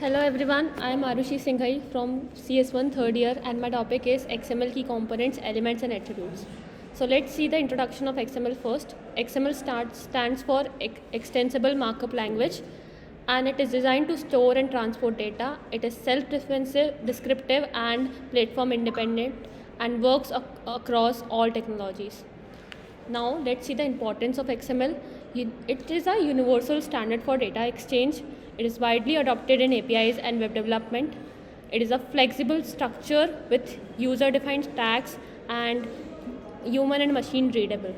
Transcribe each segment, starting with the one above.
Hello everyone, I am Arushi Singhai from CS1 third year and my topic is XML key components, elements and attributes. So let's see the introduction of XML first. XML stands for Extensible Markup Language and it is designed to store and transport data. It is self-defensive, descriptive and platform independent and works across all technologies. Now let's see the importance of XML. It is a universal standard for data exchange. It is widely adopted in APIs and web development. It is a flexible structure with user-defined tags and human and machine readable.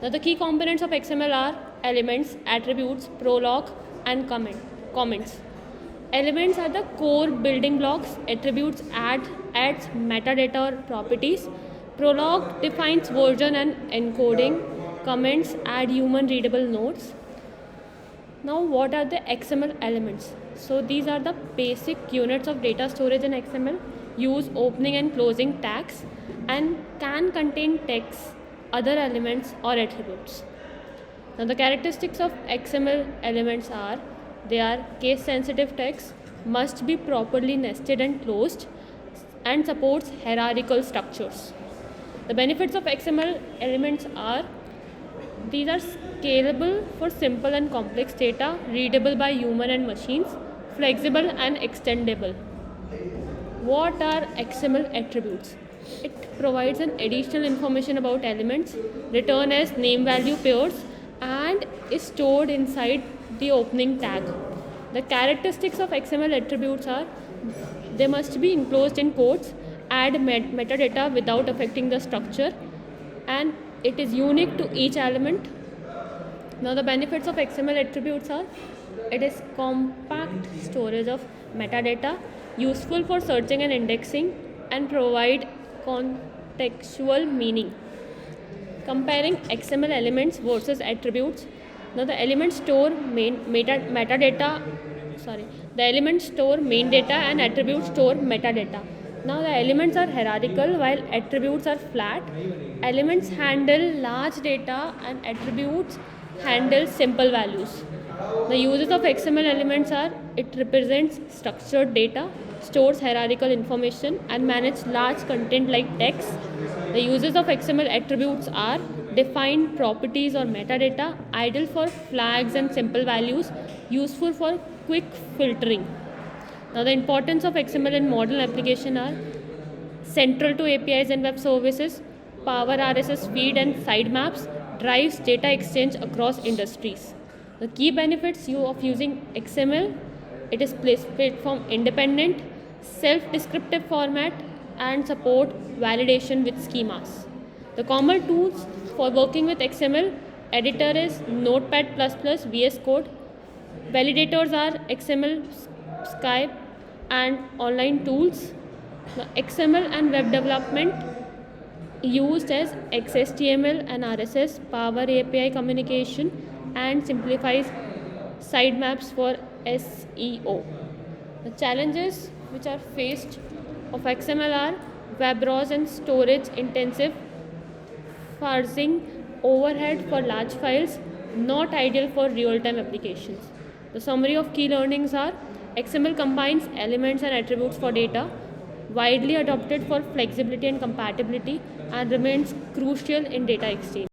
Now the key components of XML are elements, attributes, prolog and comments. Elements are the core building blocks. Attributes adds metadata or properties. Prolog defines version and encoding. Comments add human readable nodes. Now what are the XML elements? So these are the basic units of data storage in XML. Use opening and closing tags and can contain text, other elements or attributes. Now the characteristics of XML elements are they are case sensitive text, must be properly nested and closed and supports hierarchical structures. The benefits of XML elements are these are scalable for simple and complex data, readable by human and machines, flexible and extendable. What are XML attributes? It provides an additional information about elements, return as name value pairs and is stored inside the opening tag. The characteristics of XML attributes are they must be enclosed in quotes, add metadata without affecting the structure, and it is unique to each element. Now the benefits of XML attributes are it is compact storage of metadata, useful for searching and indexing, and provide contextual meaning. Comparing XML elements versus attributes. Now the elements store the elements store main data and attributes store metadata. Now the elements are hierarchical while attributes are flat. Elements handle large data and attributes handle simple values. The uses of XML elements are it represents structured data, stores hierarchical information and manages large content like text. The uses of XML attributes are define properties or metadata, ideal for flags and simple values, useful for quick filtering. Now the importance of XML in modern application are central to APIs and web services, power RSS feed and sitemaps, drives data exchange across industries. The key benefits of using XML, it is platform independent, self-descriptive format and support validation with schemas. The common tools for working with XML, editor is Notepad++, VS Code. Validators are XML, Skype and online tools. The XML and web development used as XHTML and RSS, Power API communication and simplifies sitemaps for SEO. The challenges which are faced of XML are web RAWs and storage intensive, parsing overhead for large files, not ideal for real-time applications. The summary of key learnings are XML combines elements and attributes for data, widely adopted for flexibility and compatibility, and remains crucial in data exchange.